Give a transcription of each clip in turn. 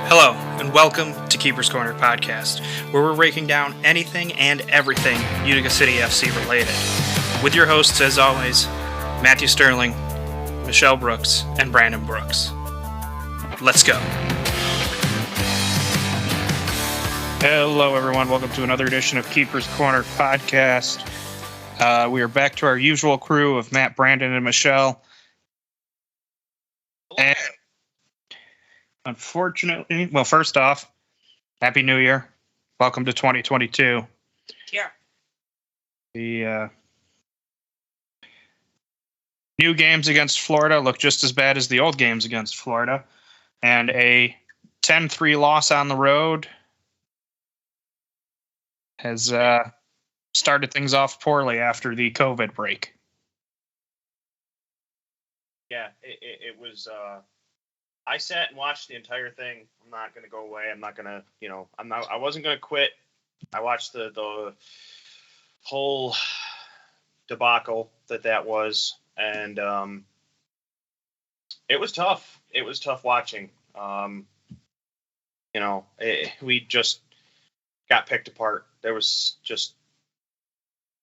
Hello, and welcome to Keeper's Corner Podcast, where we're breaking down anything and everything Utica City FC related. With your hosts, as always, Matthew Sterling, Michelle Brooks, and Brandon Brooks. Let's go. Hello, everyone. Welcome to another edition of Keeper's Corner Podcast. We are back to our usual crew of Matt, Brandon, and Michelle. And unfortunately, well, first off, Happy New Year. Welcome to 2022. Yeah. The new games against Florida look just as bad as the old games against Florida. And a 10-3 loss on the road has started things off poorly after the COVID break. Yeah, it was. I sat and watched the entire thing. I'm not going to go away. I'm not going to, I wasn't going to quit. I watched the whole debacle that was, and it was tough. It was tough watching. We just got picked apart. There was just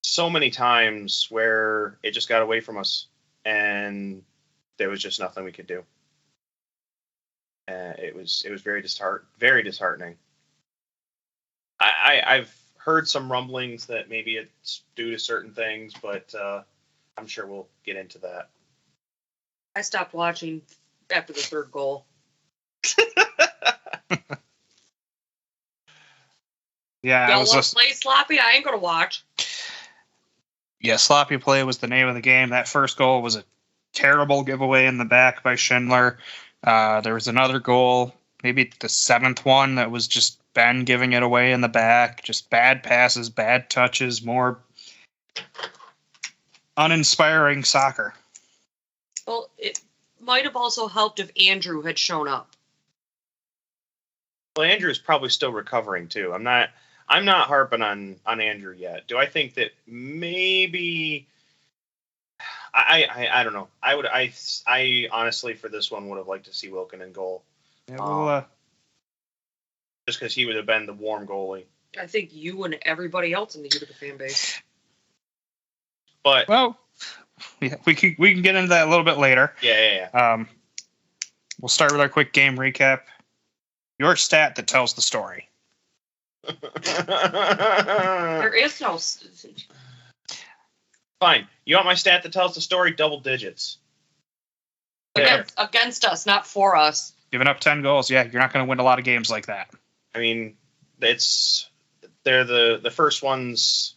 so many times where it just got away from us, and there was just nothing we could do. It was very disheartening. I've heard some rumblings that maybe it's due to certain things, but I'm sure we'll get into that. I stopped watching after the third goal. Yeah, Y'all want to play sloppy? I ain't gonna watch. Yeah, sloppy play was the name of the game. That first goal was a terrible giveaway in the back by Schindler. There was another goal, maybe the seventh one, that was just Ben giving it away in the back. Just bad passes, bad touches, more uninspiring soccer. Well, it might have also helped if Andrew had shown up. Well, Andrew's probably still recovering too. I'm not harping on Andrew yet. Do I think that maybe? I don't know. I honestly for this one would have liked to see Wilkin in goal. Yeah, well, just because he would have been the warm goalie. I think you and everybody else in the Utica fan base. But well, yeah, we can get into that a little bit later. Yeah. We'll start with our quick game recap. Your stat that tells the story. There is no. Fine. You want my stat that tells the story? Double digits. Against us, not for us. Giving up 10 goals, yeah, you're not going to win a lot of games like that. I mean, they're the first ones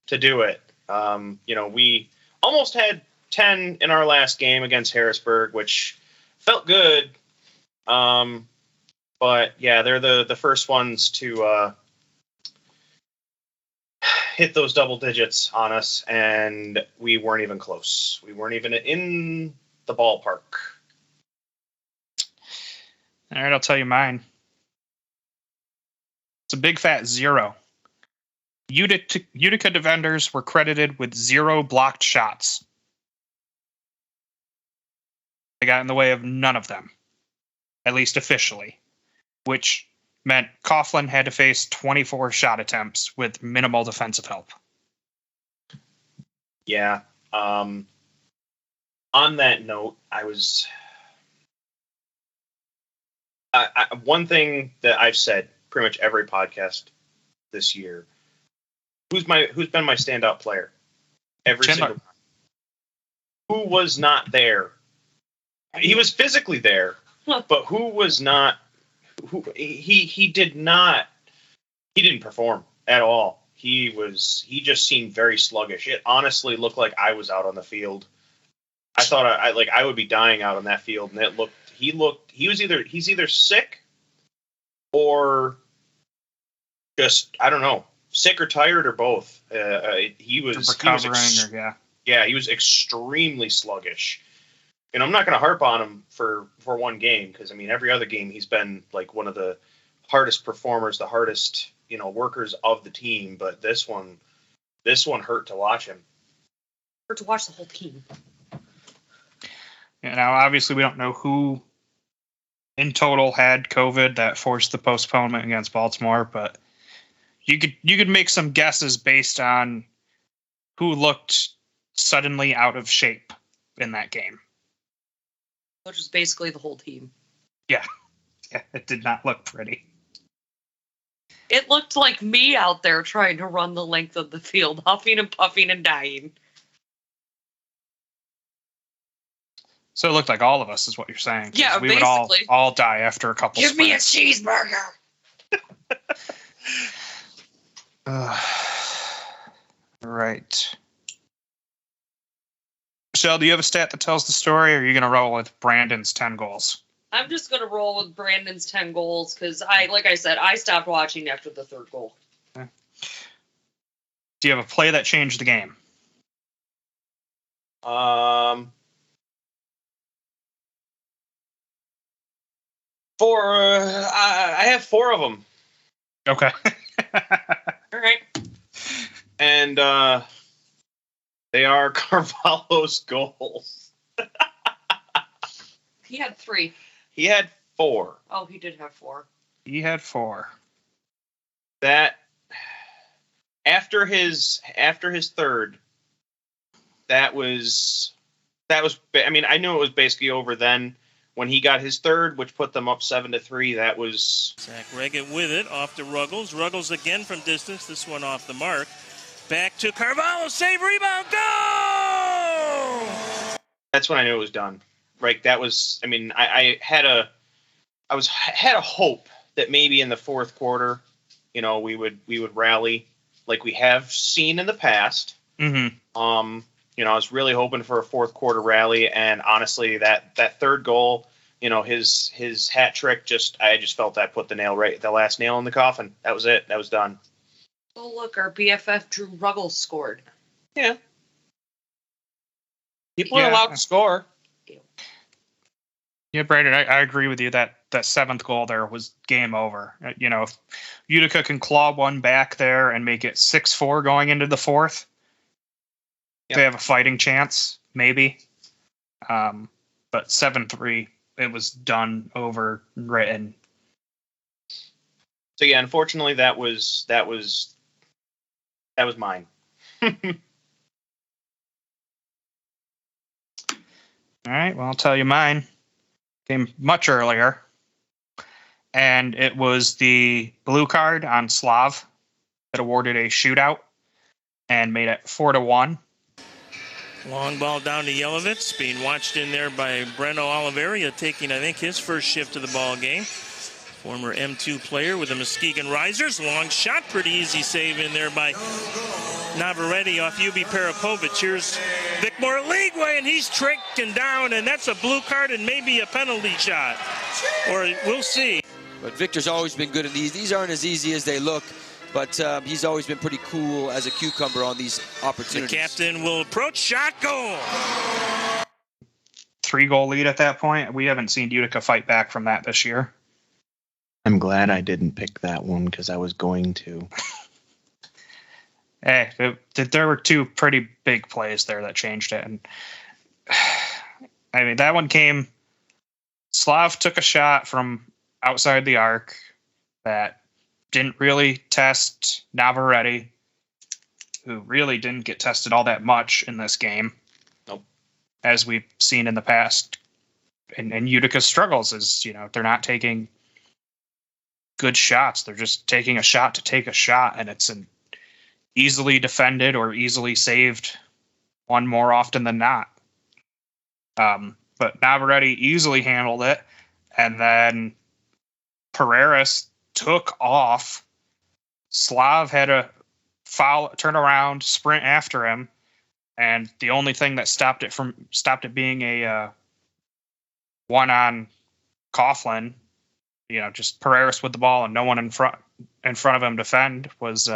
to do it. We almost had 10 in our last game against Harrisburg, which felt good. But yeah, they're the first ones to hit those double digits on us, and we weren't even close. We weren't even in the ballpark. All right, I'll tell you mine. It's a big fat 0. Utica defenders were credited with 0 blocked shots. They got in the way of none of them, at least officially, which meant Coughlin had to face 24 shot attempts with minimal defensive help. Yeah. On that note, one thing that I've said pretty much every podcast this year. Who's been my standout player? Every Schindler. single time. Who was not there? He was physically there, but who was not? He didn't perform at all. He just seemed very sluggish. It honestly looked like I was out on the field. I thought I would be dying out on that field, and he's either sick or just, I don't know, sick or tired or both. He was extremely sluggish. And I'm not going to harp on him for one game, because I mean every other game he's been like one of the hardest performers, the hardest workers of the team. But this one hurt to watch him. Hurt to watch the whole team. Yeah, now obviously we don't know who in total had COVID that forced the postponement against Baltimore, but you could make some guesses based on who looked suddenly out of shape in that game. Which is basically the whole team. Yeah, it did not look pretty. It looked like me out there trying to run the length of the field, huffing and puffing and dying. So it looked like all of us, is what you're saying. Yeah, we basically. would all die after a couple Give me a sprints. cheeseburger! Right. Michelle, do you have a stat that tells the story, or are you going to roll with Brandon's 10 goals? I'm just going to roll with Brandon's 10 goals because, like I said, I stopped watching after the third goal. Okay. Do you have a play that changed the game? I have 4 of them. Okay. All right. And they are Carvalho's goals. He had 3. He had 4. Oh, he did have 4. He had 4. That after his third, that was. I mean, I knew it was basically over then. When he got his third, which put them up 7-3, that was... Zach Reggett with it, off to Ruggles. Ruggles again from distance, this one off the mark. Back to Carvalho, save, rebound, go! That's when I knew it was done. Right, that was... I mean, I had a hope that maybe in the fourth quarter, we would rally like we have seen in the past. Mm-hmm. I was really hoping for a fourth quarter rally, and honestly, that third goal, his hat trick, I just felt that put the last nail in the coffin. That was it. That was done. Oh, look, our BFF Drew Ruggles scored. Yeah. People are allowed to score. Yeah, Brandon, I agree with you that 7th goal there was game over. If Utica can claw one back there and make it 6-4 going into the fourth, they have a fighting chance, maybe. But 7-3, it was done, over, written. So yeah, unfortunately, that was mine. All right, well, I'll tell you mine. Came much earlier, and it was the blue card on Slav that awarded a shootout and made it 4-1. Long ball down to Yelovitz, being watched in there by Breno Oliveria, taking, I think, his first shift of the ball game. Former M2 player with the Muskegon Risers. Long shot, pretty easy save in there by Navarrete off Ubi Parapovic. Here's Vicmore Leagueway, and he's tricked and down, and that's a blue card and maybe a penalty shot. Or we'll see. But Victor's always been good in these. These aren't as easy as they look, but he's always been pretty cool as a cucumber on these opportunities. The captain will approach, shot, goal. 3-goal lead at that point. We haven't seen Utica fight back from that this year. I'm glad I didn't pick that one because I was going to. Hey, there were 2 pretty big plays there that changed it. And I mean, that one came, Slav took a shot from outside the arc that didn't really test Navarrete, who really didn't get tested all that much in this game. Nope. As we've seen in the past. And Utica's struggles is, they're not taking good shots. They're just taking a shot to take a shot, and it's an easily defended or easily saved one more often than not. But Navarrete easily handled it, and then Pereiras took off. Slav had a foul, turn around, sprint after him, and the only thing that stopped it being a one on Coughlin, just Pereiras with the ball and no one in front of him defend, was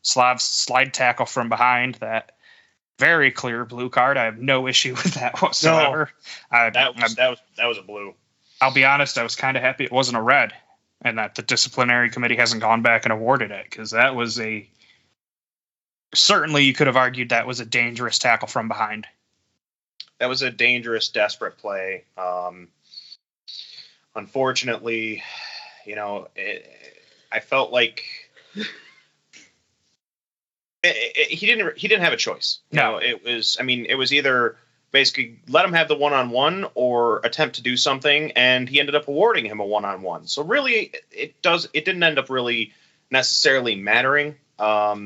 Slav's slide tackle from behind. That very clear blue card. I have no issue with that whatsoever. No, that was a blue. I'll be honest, I was kind of happy it wasn't a red, and that the disciplinary committee hasn't gone back and awarded it, because that was certainly you could have argued that was a dangerous tackle from behind. That was a dangerous, desperate play. unfortunately, I felt like he didn't have a choice. No. It was either basically let him have the one-on-one or attempt to do something, and he ended up awarding him a one-on-one. So really, it didn't end up really necessarily mattering. At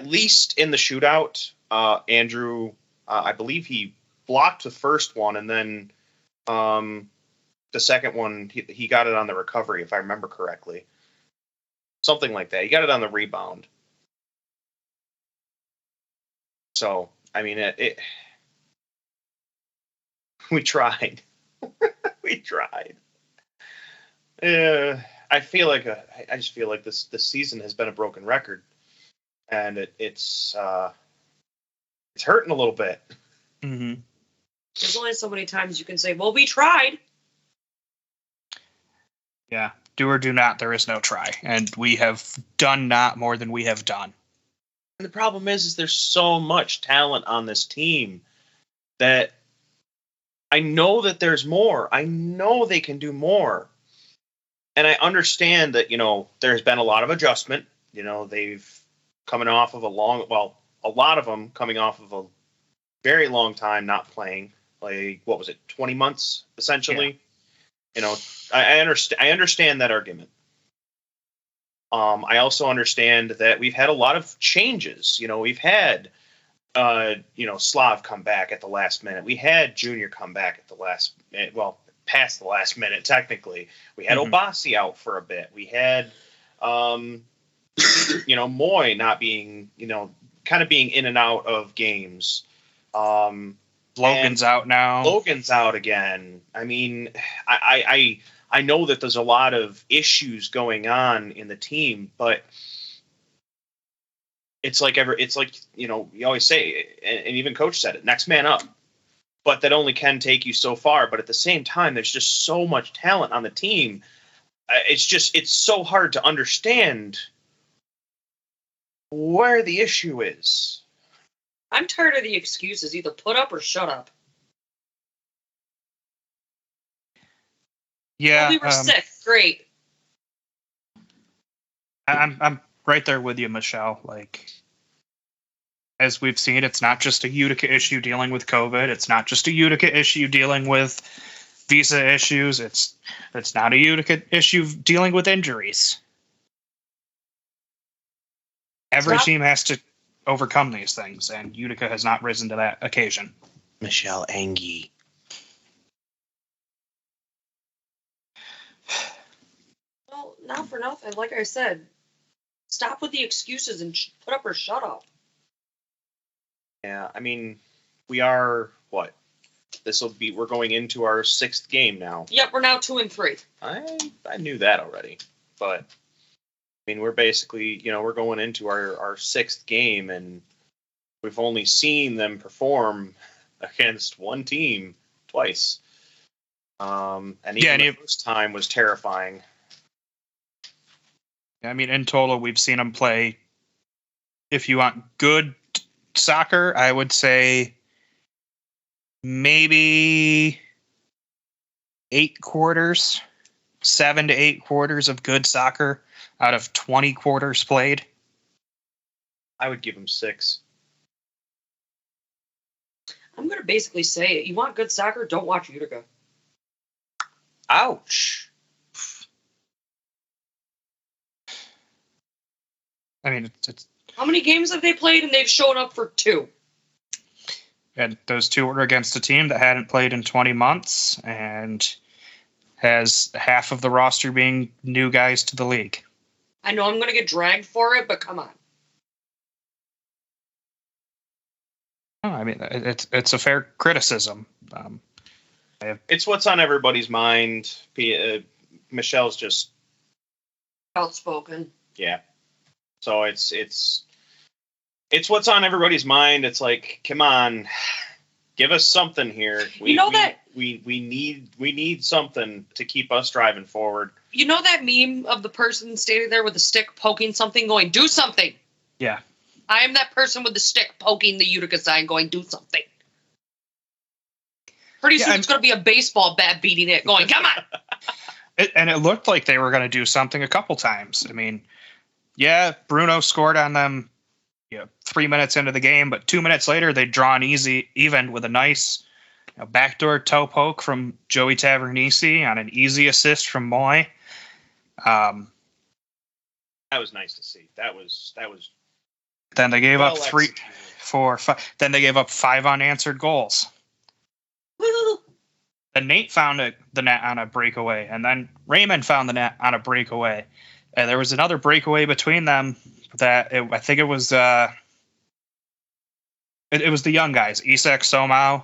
least in the shootout, Andrew, I believe he blocked the first one, and then the second one, he got it on the recovery, if I remember correctly. Something like that. He got it on the rebound. So, we tried. We tried. I just feel like this season has been a broken record, and it's hurting a little bit. Mm-hmm. There's only so many times you can say, well, we tried. Yeah. Do or do not, there is no try. And we have done not more than we have done. And the problem is there's so much talent on this team that I know that there's more. I know they can do more. And I understand that, there's been a lot of adjustment. They've coming off of a lot of them coming off of a very long time not playing. Like, what was it, 20 months, essentially? Yeah. I understand that argument. I also understand that we've had a lot of changes. We've had, Slav come back at the last minute. We had Junior come back at the last minute. Well, past the last minute, technically. We had Obasi out for a bit. We had, Moy not being, kind of being in and out of games. Logan's out now. Logan's out again. I know that there's a lot of issues going on in the team, but it's like you always say, and even Coach said it, next man up. But that only can take you so far. But at the same time, there's just so much talent on the team. It's so hard to understand where the issue is. I'm tired of the excuses. Either put up or shut up. Yeah. Well, we were sick. Great. I'm right there with you, Michelle. Like, as we've seen, it's not just a Utica issue dealing with COVID. It's not just a Utica issue dealing with visa issues. It's not a Utica issue dealing with injuries. Every team has to overcome these things, and Utica has not risen to that occasion. Michelle Angie. Well, not for nothing. Like I said, stop with the excuses and put up or shut up. Yeah, we are, what? We're going into our 6th game now. Yep, we're now 2-3. I knew that already, but we're basically, we're going into our 6th game, and we've only seen them perform against one team twice. And even the first time was terrifying. In total, we've seen them play, if you want good soccer, I would say maybe 7 to 8 quarters of good soccer out of 20 quarters played. I would give them 6. I'm going to basically say it. You want good soccer? Don't watch Utica. Ouch. It's how many games have they played and they've shown up for 2? And those 2 were against a team that hadn't played in 20 months and has half of the roster being new guys to the league. I know I'm going to get dragged for it, but come on. It's a fair criticism. It's what's on everybody's mind. Michelle's just outspoken. Yeah. So it's what's on everybody's mind. It's like, come on, give us something here. We need something to keep us driving forward. You know that meme of the person standing there with a stick poking something, going, "Do something." Yeah. I am that person with the stick poking the Utica sign, going, "Do something." Pretty soon it's going to be a baseball bat beating it, going, come on. And it looked like they were going to do something a couple times. I mean, yeah, Bruno scored on them 3 minutes into the game, but 2 minutes later they'd draw an even with a nice backdoor toe poke from Joey Tavernisi on an easy assist from Moy. That was nice to see. That was. Then they gave up executed. 3, 4, 5. Then they gave up 5 unanswered goals. Woo! Then Nate found the net on a breakaway, and then Raymond found the net on a breakaway. And there was another breakaway between them that I think it was it was the young guys, Isak Somau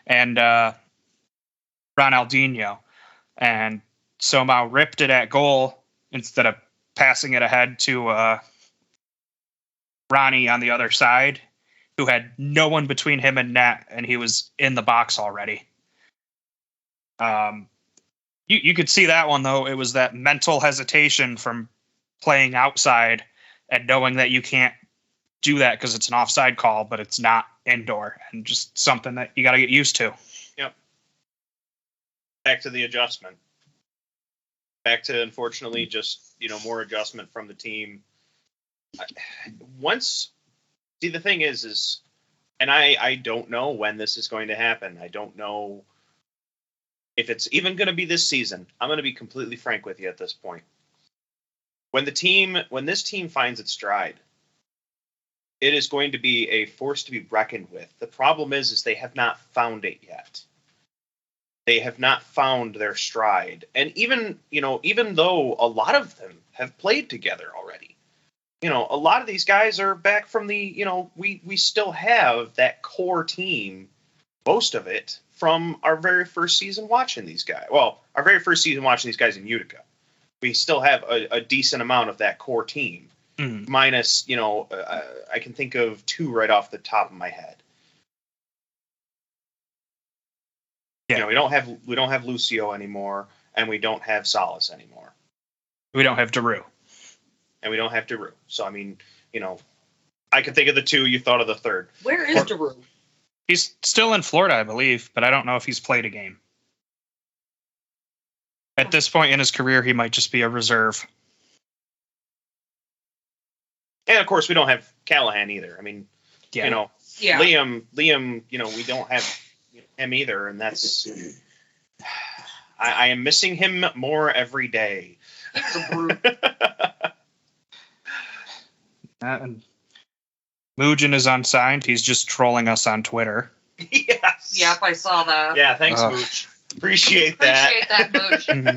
and Ronaldinho. And Somau ripped it at goal instead of passing it ahead to Ronnie on the other side, who had no one between him and net, and he was in the box already. You could see that one, though. It was that mental hesitation from playing outside and knowing that you can't do that because it's an offside call, but it's not indoor, and just something that you got to get used to. Yep. Back to the adjustment. Back to, unfortunately, just, more adjustment from the team. See, the thing is, and I don't know when this is going to happen. I don't know if it's even going to be this season. I'm going to be completely frank with you at this point. When this team finds its stride, it is going to be a force to be reckoned with. The problem is they have not found it yet. They have not found their stride. And even though a lot of them have played together already, a lot of these guys are back from the, we still have that core team, most of it, from our very first season watching these guys. Well, our very first season watching these guys in Utica. We still have a decent amount of that core team. Mm-hmm. Minus, I can think of 2 right off the top of my head. Yeah. We don't have Lucio anymore, and we don't have Salas anymore. We don't have Daru. And we don't have Daru. So, I mean, I can think of the 2. You thought of the third. Where is Daru? He's still in Florida, I believe, but I don't know if he's played a game. At this point in his career, he might just be a reserve. And, of course, we don't have Callahan either. I mean, Liam, we don't have him either, and that's... I am missing him more every day. And Mugen is unsigned. He's just trolling us on Twitter. Yes. Yep, I saw that. Yeah, thanks, Mooch. Appreciate that. Mooch. Mm-hmm.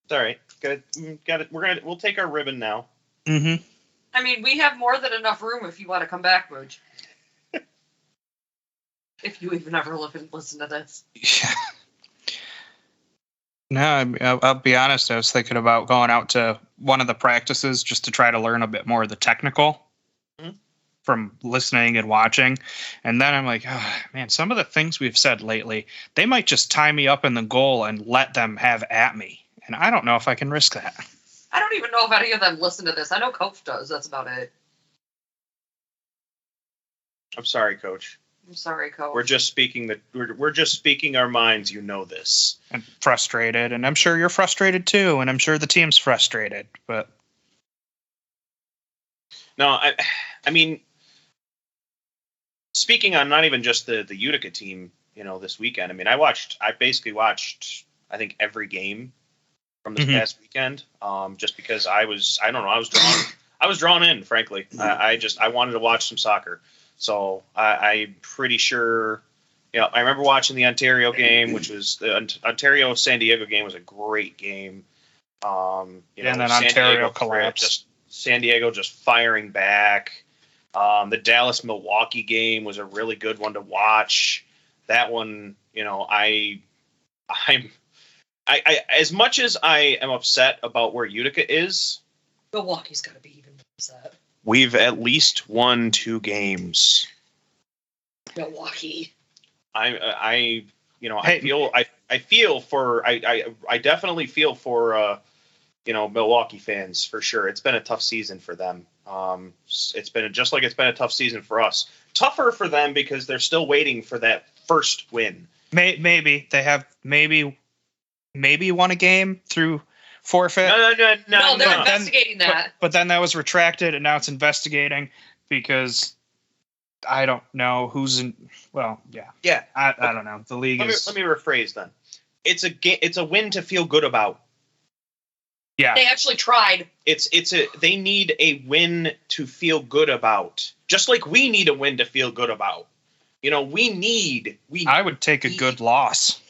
It's all right. Got it. We'll take our ribbon now. Mm-hmm. I mean, we have more than enough room if you want to come back, Mooch. If you even ever listen to this. Yeah. No, I'll be honest. I was thinking about going out to one of the practices just to try to learn a bit more of the technical from listening and watching. And then I'm like, oh, man, some of the things we've said lately, they might just tie me up in the goal and let them have at me. And I don't know if I can risk that. I don't even know if any of them listen to this. I know Coach does. That's about it. I'm sorry, Coach. I'm sorry, Coach. We're just speaking our minds. You know this. And frustrated, and I'm sure you're frustrated too, and I'm sure the team's frustrated. But no, I mean, speaking on not even just the Utica team, this weekend. I mean, I basically watched, I think, every game from this past weekend. Just because I was drawn in, frankly. I wanted to watch some soccer. So I'm pretty sure, I remember watching the Ontario game, which was the Ontario-San Diego game was a great game. And then Ontario collapsed. San Diego just firing back. The Dallas-Milwaukee game was a really good one to watch. That one, I'm as much as I am upset about where Utica is, Milwaukee's got to be even upset. We've at least won 2 games. Milwaukee. I definitely feel for Milwaukee fans for sure. It's been a tough season for them. It's been just like it's been a tough season for us. Tougher for them because they're still waiting for that first win. Maybe they have maybe won a game through forfeit. No, they're investigating that. But then that was retracted, and now it's investigating because I don't know who's in. Well, yeah. Yeah. I don't know. The league is. Let me rephrase then. It's a win to feel good about. Yeah. They actually tried. They need a win to feel good about. Just like we need a win to feel good about. I would take a good loss.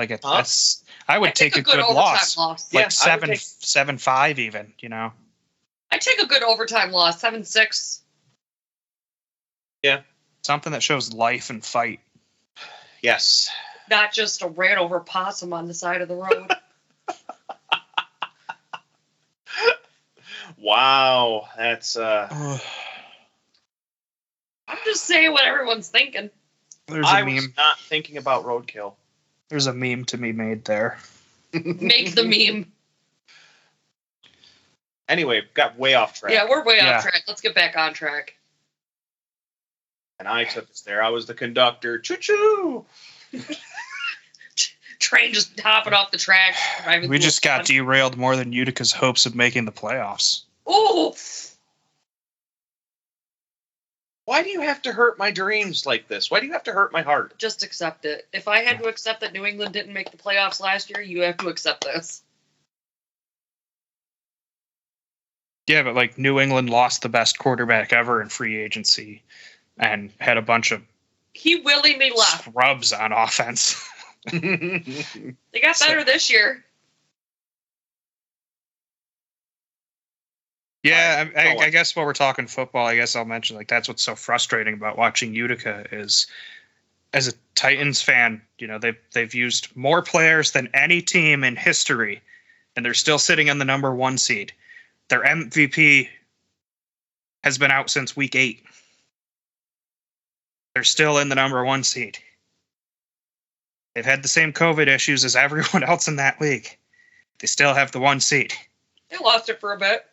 I would take a good loss. Like 7-5 even, I'd take a good overtime loss, 7-6. Yeah. Something that shows life and fight. Yes. Not just a ran over possum on the side of the road. Wow, that's I'm just saying what everyone's thinking. I was not thinking about roadkill. There's a meme to be made there. Make the meme. Anyway, got way off track. Yeah, we're way off track. Let's get back on track. And I took us there. I was the conductor. Choo-choo! Train just hopping off the track. We just got derailed more than Utica's hopes of making the playoffs. Ooh! Why do you have to hurt my dreams like this? Why do you have to hurt my heart? Just accept it. If I had to accept that New England didn't make the playoffs last year, you have to accept this. Yeah, but New England lost the best quarterback ever in free agency and had a bunch of he willingly left scrubs on offense. They got better this year. Yeah, I guess while we're talking football, I guess I'll mention that's what's so frustrating about watching Utica is, as a Titans fan, they've used more players than any team in history, and they're still sitting in the number 1 seed. Their MVP has been out since week 8. They're still in the number 1 seed. They've had the same COVID issues as everyone else in that league. They still have the 1 seed. They lost it for a bit.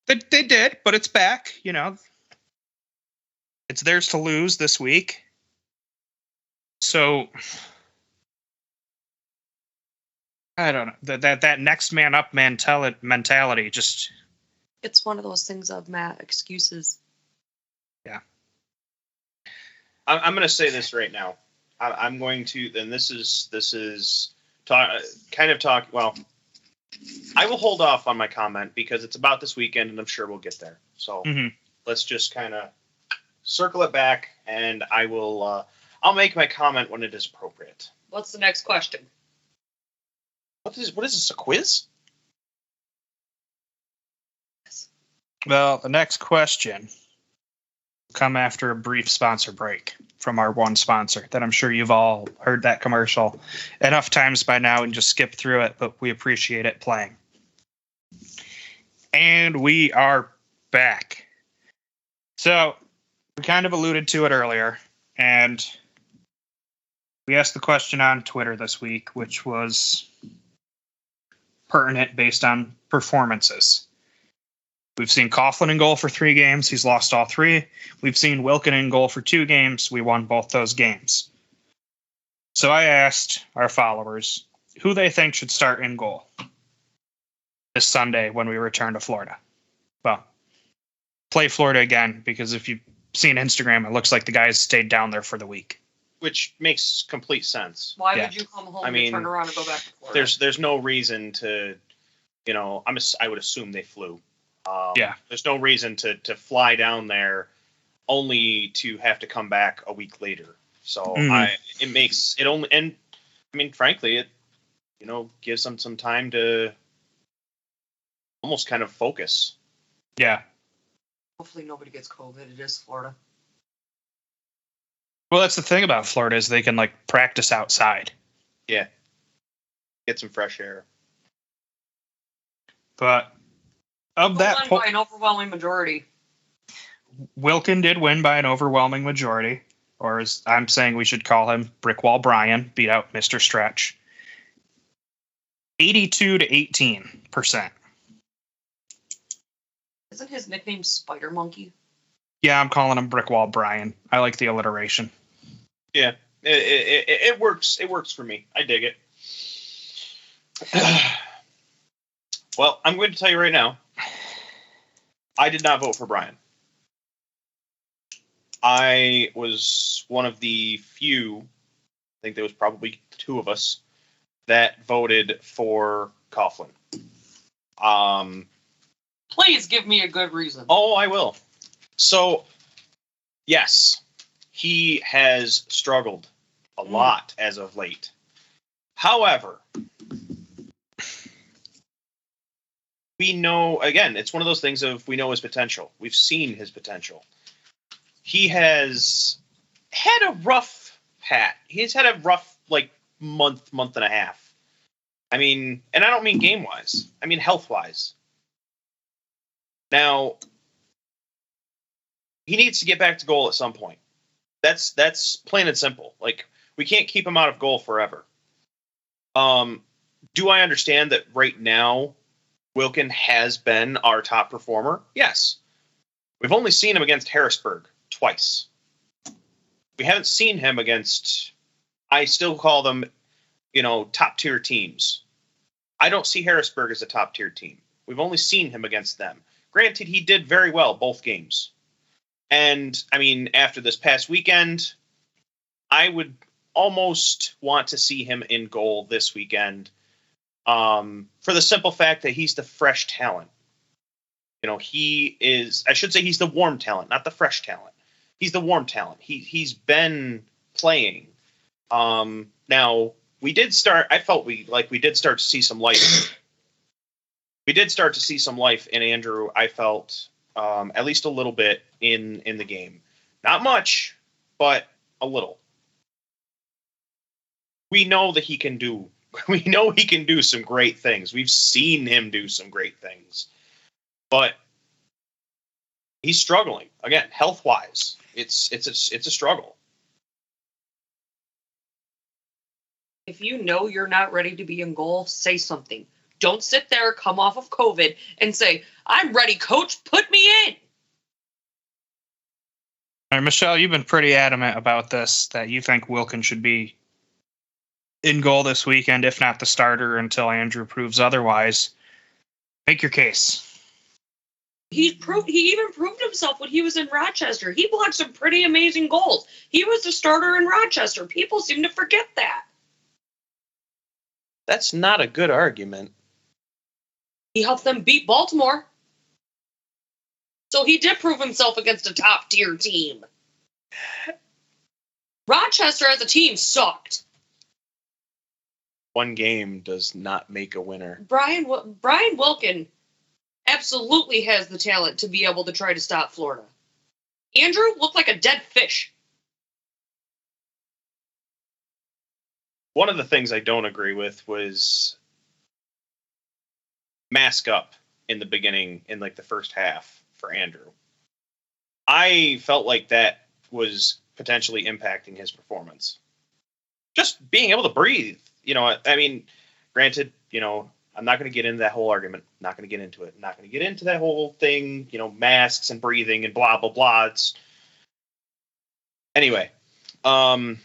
They did, but it's back. It's theirs to lose this week. So I don't know that next man up mentality. Just it's one of those things of Matt excuses. Yeah, I'm going to say this right now. I'm going to, and this is talk. Well, I will hold off on my comment because it's about this weekend, and I'm sure we'll get there. So Let's just kind of circle it back, and I will. I'll make my comment when it is appropriate. What's the next question? What is this? A quiz? Well, the next question will come after a brief sponsor break from our one sponsor that I'm sure you've all heard that commercial enough times by now and just skip through it, but we appreciate it playing. And we are back. So we kind of alluded to it earlier, and we asked the question on Twitter this week, which was pertinent based on performances. We've seen Coughlin in goal for 3 games. He's lost all 3. We've seen Wilkin in goal for 2 games. We won both those games. So I asked our followers who they think should start in goal this Sunday when we return to Florida. Well, play Florida again, because if you've seen Instagram, it looks like the guys stayed down there for the week. Which makes complete sense. Why would you come home and turn around and go back to Florida? There's no reason to, I would assume they flew. There's no reason to fly down there only to have to come back a week later. So it makes it only, and I mean, frankly, it, gives them some time to almost kind of focus. Yeah. Hopefully nobody gets COVID. It is Florida. Well, that's the thing about Florida is they can practice outside. Yeah. Get some fresh air. But of that point, by an overwhelming majority. Wilkin did win by an overwhelming majority, or as I'm saying, we should call him Brickwall Brian, beat out Mr. Stretch. 82 to 18%. Isn't his nickname Spider Monkey? Yeah, I'm calling him Brickwall Brian. I like the alliteration. Yeah, it works. It works for me. I dig it. Well, I'm going to tell you right now, I did not vote for Brian. I was one of the few, I think there was probably two of us, that voted for Coughlin. Please give me a good reason. Oh, I will. So, yes, he has struggled a lot as of late. However, we know, again, it's one of those things of we know his potential. We've seen his potential. He has had a rough patch. He's had a rough, month and a half. I mean, and I don't mean game-wise. I mean health-wise. Now, he needs to get back to goal at some point. That's plain and simple. We can't keep him out of goal forever. Do I understand that right now Wilkin has been our top performer? Yes. We've only seen him against Harrisburg twice. We haven't seen him against, I still call them, top-tier teams. I don't see Harrisburg as a top-tier team. We've only seen him against them. Granted, he did very well both games. And, I mean, after this past weekend, I would almost want to see him in goal this weekend for the simple fact that he's the fresh talent. He is, I should say he's the warm talent, not the fresh talent. He's the warm talent. He's been playing. Now, I felt we did start to see some life. We did start to see some life in Andrew, I felt, at least a little bit in the game. Not much, but a little. We know that he can do some great things. We've seen him do some great things. But he's struggling. Again, health-wise, it's a struggle. If you know you're not ready to be in goal, say something. Don't sit there, come off of COVID, and say, I'm ready, coach, put me in. All right, Michelle, you've been pretty adamant about this, that you think Wilkin should be in goal this weekend, if not the starter, until Andrew proves otherwise. Make your case. He even proved himself when he was in Rochester. He blocked some pretty amazing goals. He was the starter in Rochester. People seem to forget that. That's not a good argument. He helped them beat Baltimore. So he did prove himself against a top-tier team. Rochester as a team sucked. One game does not make a winner. Brian Wilkin absolutely has the talent to be able to try to stop Florida. Andrew looked like a dead fish. One of the things I don't agree with was mask up in the beginning, in the first half for Andrew. I felt like that was potentially impacting his performance. Just being able to breathe. I mean, granted, I'm not going to get into that whole argument. Not going to get into it. Not going to get into that whole thing, masks and breathing and blah, blah, blah. Anyway, I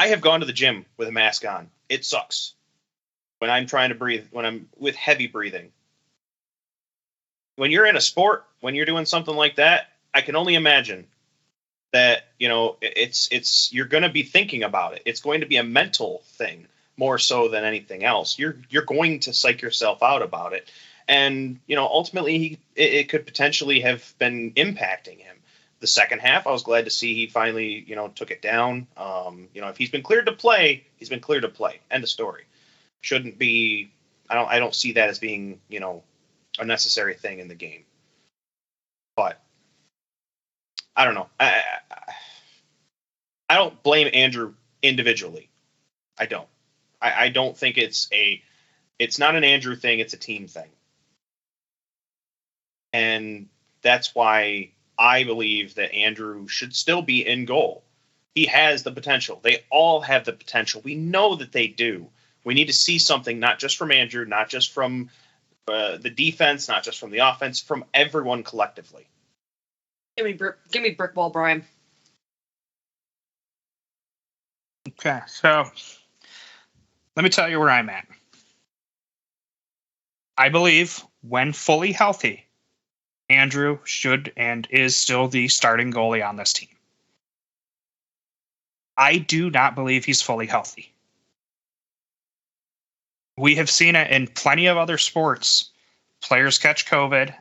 have gone to the gym with a mask on. It sucks when I'm trying to breathe, when I'm with heavy breathing. When you're in a sport, when you're doing something like that, I can only imagine that, it's you're going to be thinking about it. It's going to be a mental thing more so than anything else. You're going to psych yourself out about it. And, ultimately it could potentially have been impacting him. The second half, I was glad to see he finally, took it down. If he's been cleared to play, he's been cleared to play. End of story. Shouldn't be, I don't see that as being, a necessary thing in the game. But I don't know. I don't blame Andrew individually. I don't. I don't think it's not an Andrew thing. It's a team thing. And that's why I believe that Andrew should still be in goal. He has the potential. They all have the potential. We know that they do. We need to see something, not just from Andrew, not just from the defense, not just from the offense, from everyone collectively. Give me brick ball, Brian. Okay, so let me tell you where I'm at. I believe when fully healthy, Andrew should and is still the starting goalie on this team. I do not believe he's fully healthy. We have seen it in plenty of other sports. Players catch COVID,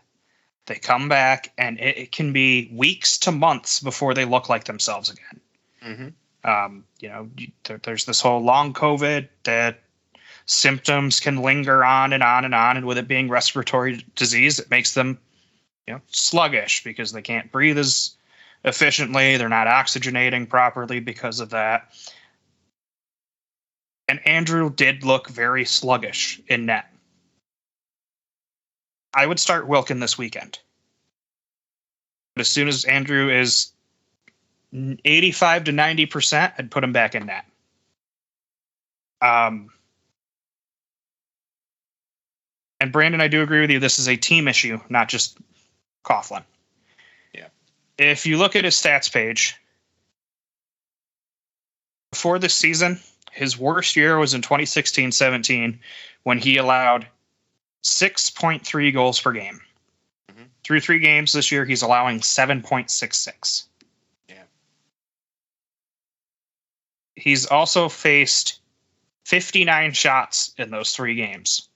they come back, and it can be weeks to months before they look like themselves again. There's this whole long COVID that symptoms can linger on and on and on, and with it being respiratory disease, it makes them, sluggish because they can't breathe as efficiently. They're not oxygenating properly because of that. And Andrew did look very sluggish in net. I would start Wilkin this weekend. But as soon as Andrew is 85 to 90%, I'd put him back in net. And Brandon, I do agree with you. This is a team issue, not just Coughlin. Yeah. If you look at his stats page, before this season, his worst year was in 2016-17 when he allowed 6.3 goals per game. Mm-hmm. Through 3 games this year, he's allowing 7.66. Yeah. He's also faced 59 shots in those 3 games,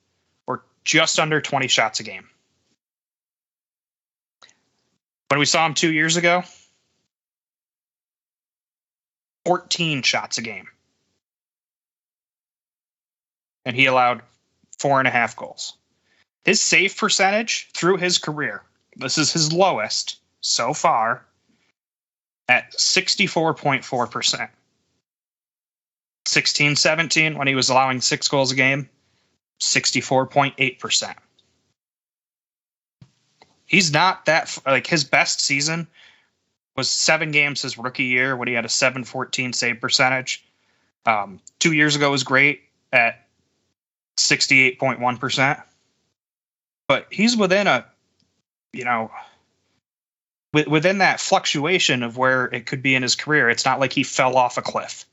or just under 20 shots a game. When we saw him 2 years ago, 14 shots a game. And he allowed 4.5 goals. His save percentage through his career, this is his lowest so far, at 64.4%. 16-17, when he was allowing 6 goals a game, 64.8%. He's not that, his best season was 7 games his rookie year when he had a 714 save percentage. 2 years ago was great at 68.1%. But he's within within that fluctuation of where it could be in his career. It's not like he fell off a cliff.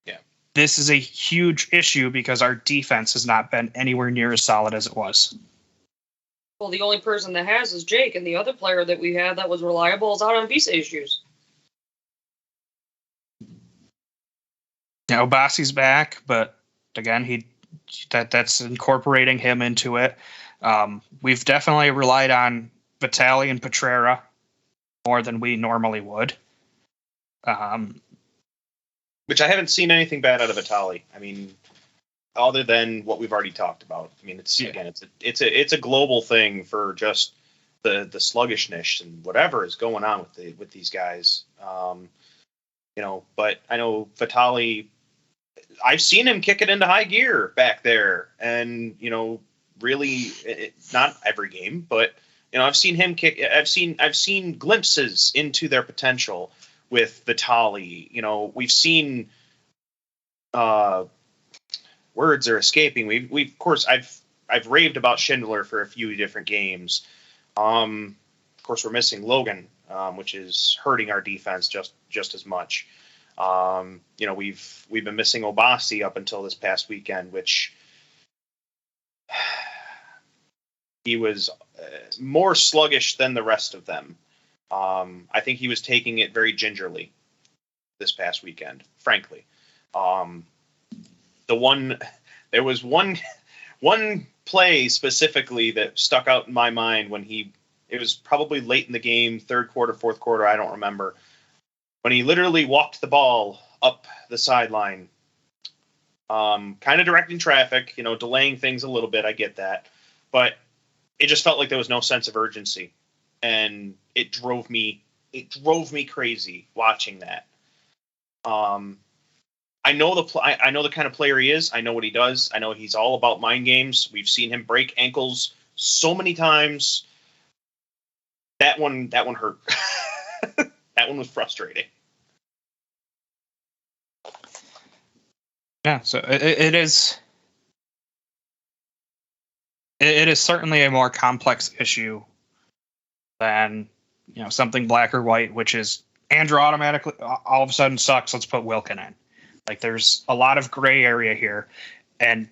Yeah. This is a huge issue because our defense has not been anywhere near as solid as it was. Well, the only person that has is Jake, and the other player that we had that was reliable is out on visa issues. Now, Bossie's back, but again, that's incorporating him into it. We've definitely relied on Vitali and Petrera more than we normally would. Which I haven't seen anything bad out of Vitali. I mean, other than what we've already talked about. I mean, it's a global thing for just the sluggishness and whatever is going on with these guys. But I know Vitali, I've seen him kick it into high gear back there, and really not every game, but I've seen him kick. I've seen glimpses into their potential with Vitali. We've seen words are escaping. We of course I've raved about Schindler for a few different games. Of course, we're missing Logan, which is hurting our defense just as much. We've been missing Obasi up until this past weekend, which he was more sluggish than the rest of them. I think he was taking it very gingerly this past weekend, frankly. There was one play specifically that stuck out in my mind when it was probably late in the game, 3rd quarter, 4th quarter, I don't remember, when he literally walked the ball up the sideline, kind of directing traffic, delaying things a little bit. I get that, but it just felt like there was no sense of urgency, and it drove me crazy watching that. I know the kind of player he is. I know what he does. I know he's all about mind games. We've seen him break ankles so many times. That one hurt. That one was frustrating. Yeah, so it is. It is certainly a more complex issue than something black or white, which is Andrew automatically all of a sudden sucks. Let's put Wilkin in. Like there's a lot of gray area here, and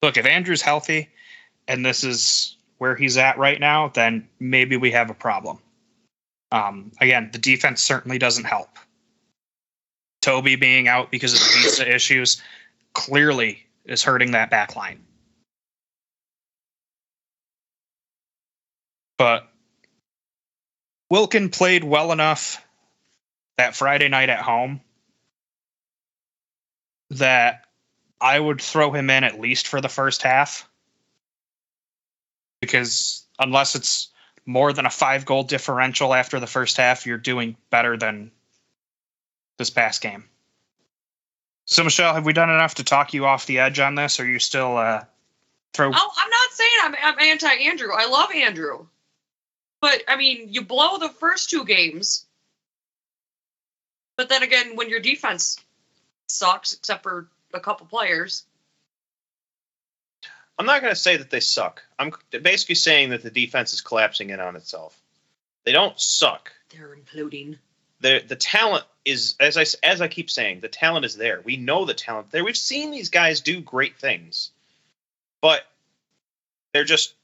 look, if Andrew's healthy and this is where he's at right now, then maybe we have a problem. Again, the defense certainly doesn't help. Toby being out because of the visa issues clearly is hurting that back line. But Wilkin played well enough that Friday night at home that I would throw him in at least for the first half. Because unless it's more than a 5-goal differential after the first half, you're doing better than this past game. So, Michelle, have we done enough to talk you off the edge on this? Or are you still throw? Oh, I'm not saying I'm anti-Andrew. I love Andrew. But, I mean, you blow the first 2 games. But then again, when your defense sucks, except for a couple players. I'm not going to say that they suck. I'm basically saying that the defense is collapsing in on itself. They don't suck. They're imploding. The talent is, as I keep saying, the talent is there. We know the talent there. We've seen these guys do great things, but they're just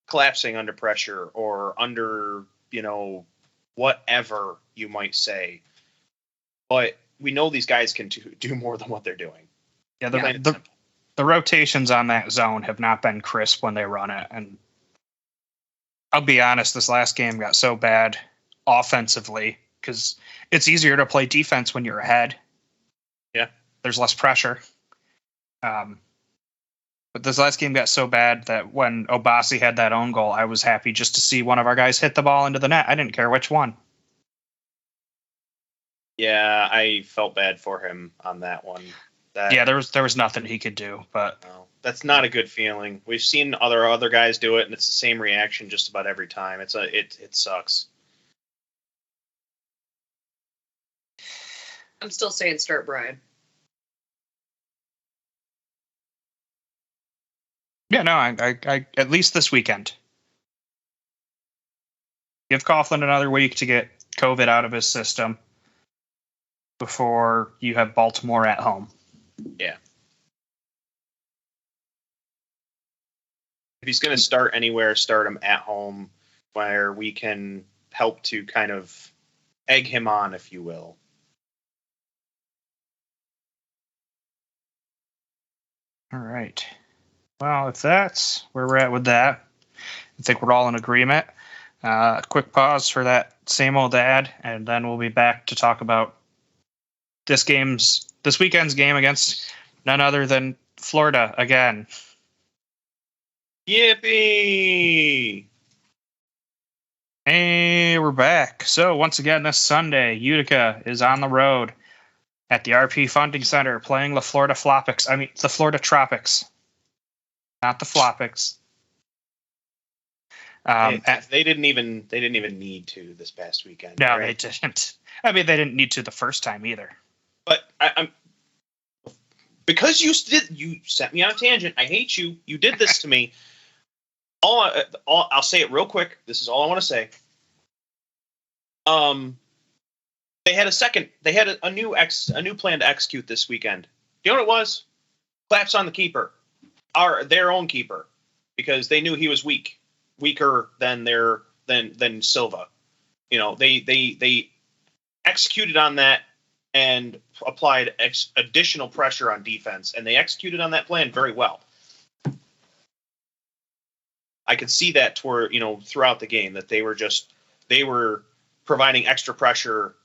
collapsing under pressure or under, whatever you might say. But we know these guys can do more than what they're doing. Yeah, the rotations on that zone have not been crisp when they run it. And I'll be honest, this last game got so bad offensively because it's easier to play defense when you're ahead. Yeah. There's less pressure. But this last game got so bad that when Obasi had that own goal, I was happy just to see one of our guys hit the ball into the net. I didn't care which one. Yeah, I felt bad for him on that one. There was nothing he could do, but no, that's not a good feeling. We've seen other guys do it, and it's the same reaction just about every time. It sucks. I'm still saying start Brian. Yeah, no, I at least this weekend. Give Coughlin another week to get COVID out of his system before you have Baltimore at home. Yeah. If he's going to start anywhere, start him at home where we can help to kind of egg him on, if you will. All right. Well, if that's where we're at with that, I think we're all in agreement. Quick pause for that same old ad, and then we'll be back to talk about this weekend's game against none other than Florida again. Yippee! Hey, we're back. So once again, this Sunday, Utica is on the road at the RP Funding Center playing the Florida Tropics, not the Flopics. They didn't even need to this past weekend. No, right? They didn't. I mean, they didn't need to the first time either. But I'm because you set me on a tangent. I hate you. You did this to me. I'll say it real quick. This is all I want to say. They had a new plan to execute this weekend. Do you know what it was? Claps on the keeper, their own keeper, because they knew he was weaker than Silva. They executed on that and applied additional pressure on defense, and they executed on that plan very well. I could see that throughout the game that they were providing extra pressure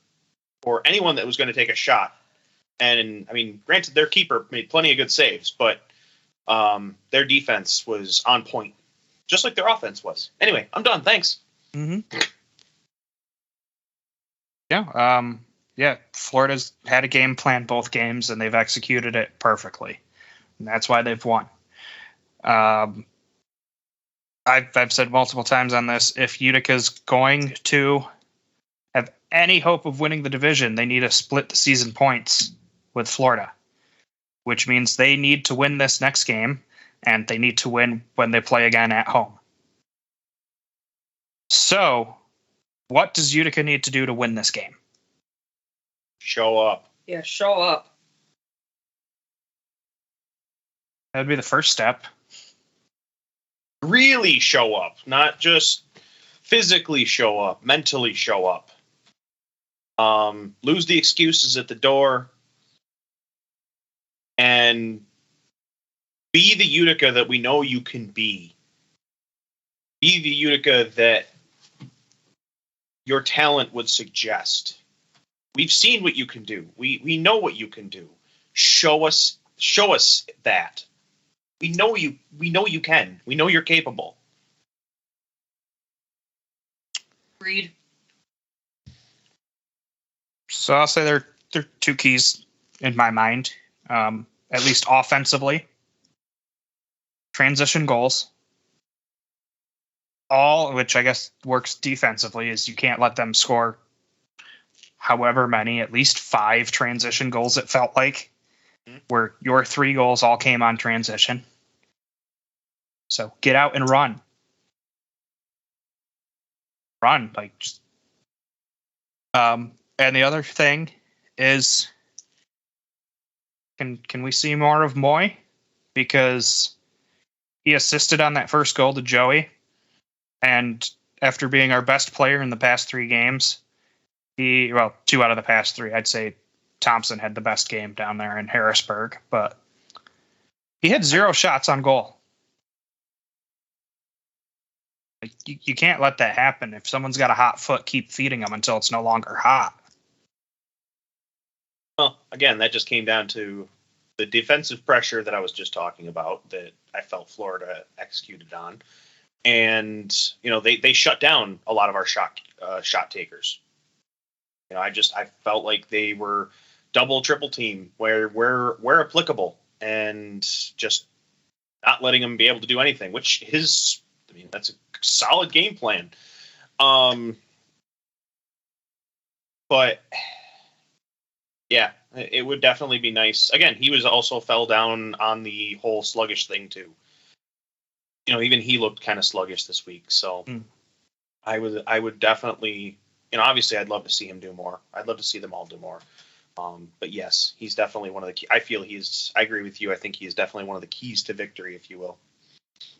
for anyone that was going to take a shot. And I mean, granted, their keeper made plenty of good saves, but their defense was on point, just like their offense was. Anyway, I'm done. Thanks. Mm-hmm. Yeah. Florida's had a game plan both games, and they've executed it perfectly. And that's why they've won. I've said multiple times on this, if Utica's going to have any hope of winning the division, they need to split the season points with Florida, which means they need to win this next game, and they need to win when they play again at home. So, what does Utica need to do to win this game? Show up. Yeah, show up. That would be the first step. Really show up, not just physically show up, mentally show up. Lose the excuses at the door and be the Utica that we know you can be. Be the Utica that your talent would suggest. We've seen what you can do. We know what you can do. Show us that. We know you can. We know you're capable. Agreed. So I'll say there are two keys in my mind, at least offensively. Transition goals. All, which I guess works defensively, is you can't let them score however many, at least 5 transition goals it felt like, where your 3 goals all came on transition. So get out and run. Run, like just. And the other thing is, can we see more of Moy? Because he assisted on that first goal to Joey, and after being our best player in the past 3 games, 2 out of the past 3, I'd say Thompson had the best game down there in Harrisburg, but he had 0 shots on goal. Like, you can't let that happen. If someone's got a hot foot, keep feeding them until it's no longer hot. Well, again, that just came down to the defensive pressure that I was just talking about that I felt Florida executed on. And, they shut down a lot of our shot takers. I felt like they were double, triple team where applicable, and just not letting them be able to do anything, which is, that's a solid game plan. But yeah, it would definitely be nice. Again, he was also fell down on the whole sluggish thing too. Even he looked kind of sluggish this week. So I would definitely, obviously I'd love to see him do more. I'd love to see them all do more. But yes, he's definitely one of the key. I agree with you. I think he is definitely one of the keys to victory, if you will.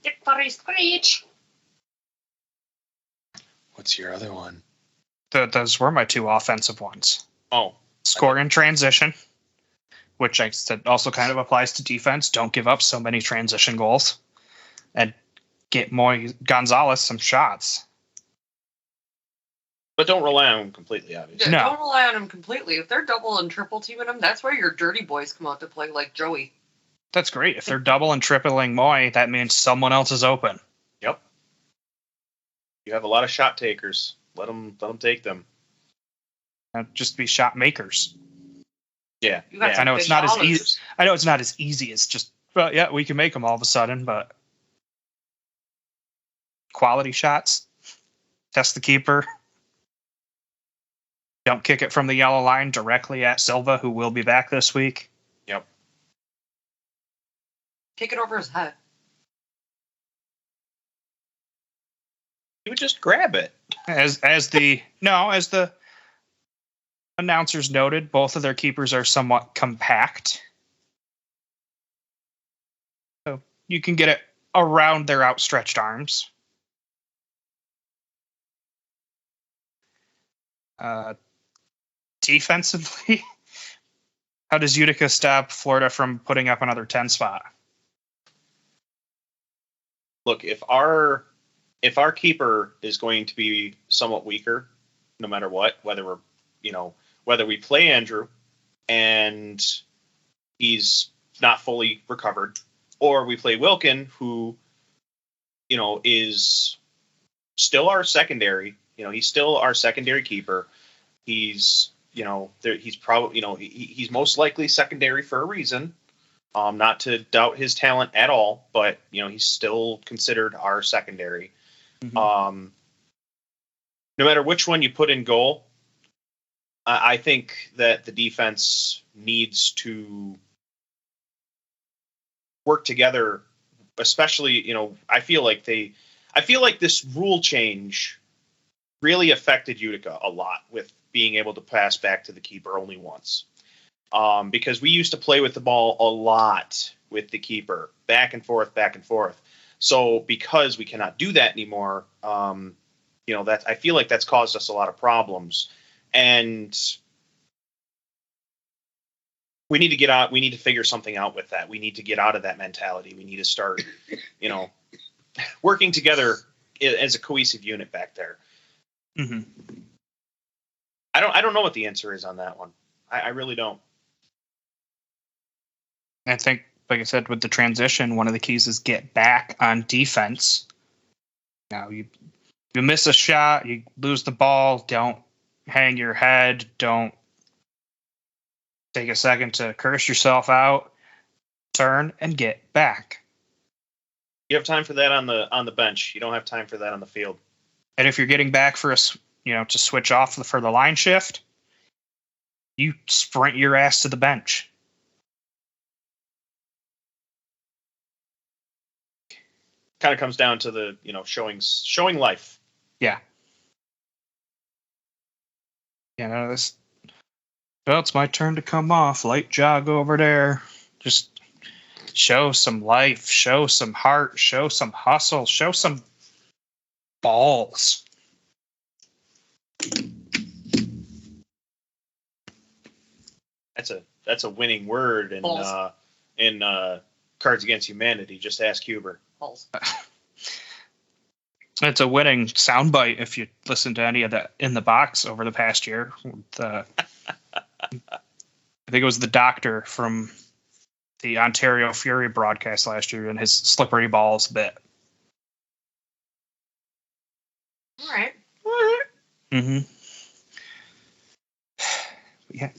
Victory speech. What's your other one? Those were my 2 offensive ones. Oh. Score in transition, which I said also kind of applies to defense. Don't give up so many transition goals. And get Moy Gonzalez some shots. But don't rely on him completely, obviously. Yeah, don't rely on him completely. If they're double and triple teaming him, that's where your dirty boys come out to play, like Joey. That's great. If they're double and tripling Moy, that means someone else is open. Yep. You have a lot of shot takers. Let them take them. Just be shot makers. Yeah. I know it's not as easy. I know it's not as easy as just, we can make them all of a sudden, but quality shots. Test the keeper. Don't kick it from the yellow line directly at Silva, who will be back this week. Yep. Kick it over his head. He would just grab it. As the announcers noted, both of their keepers are somewhat compact. So you can get it around their outstretched arms. Defensively, how does Utica stop Florida from putting up another 10 spot? Look, if our keeper is going to be somewhat weaker, no matter what, whether we play Andrew and he's not fully recovered, or we play Wilkin, who, is still our secondary. He's still our secondary keeper. He's, he's probably, he's most likely secondary for a reason. Not to doubt his talent at all, but he's still considered our secondary. Mm-hmm. No matter which one you put in goal, I think that the defense needs to work together, especially, I feel like this rule change really affected Utica a lot with being able to pass back to the keeper only once. Because we used to play with the ball a lot with the keeper, back and forth. So because we cannot do that anymore, that I feel like that's caused us a lot of problems. And we need to get out. We need to figure something out with that. We need to get out of that mentality. We need to start, working together as a cohesive unit back there. Mm-hmm. I don't know what the answer is on that one. I really don't. I think, like I said, with the transition, one of the keys is get back on defense. Now, you miss a shot, you lose the ball, don't hang your head, don't take a second to curse yourself out, turn and get back. You have time for that on the bench. You don't have time for that on the field. And if you're getting back to switch off for the line shift, you sprint your ass to the bench. Kind of comes down to the, showing life. Yeah. It's my turn to come off. Light jog over there. Just show some life, show some heart, show some hustle, show some balls. That's a winning word in Cards Against Humanity. Just ask Huber. Balls. It's a winning soundbite if you listen to any of that in the box over the past year. I think it was the doctor from the Ontario Fury broadcast last year and his slippery balls bit. All right. Mm-hmm. Yeah,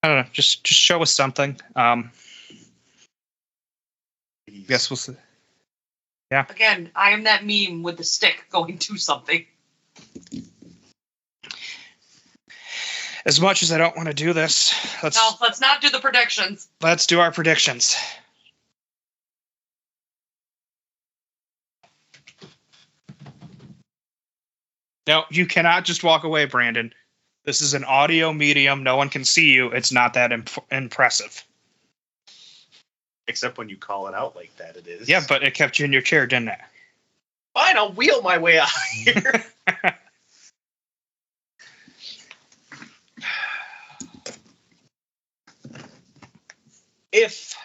I don't know. Just show us something. Guess we'll see. Yeah. Again, I am that meme with the stick going to something. As much as I don't want to do this, let's not do the predictions. Let's do our predictions. No, you cannot just walk away, Brandon. This is an audio medium. No one can see you. It's not that impressive. Except when you call it out like that, it is. Yeah, but it kept you in your chair, didn't it? Fine, I'll wheel my way out here. If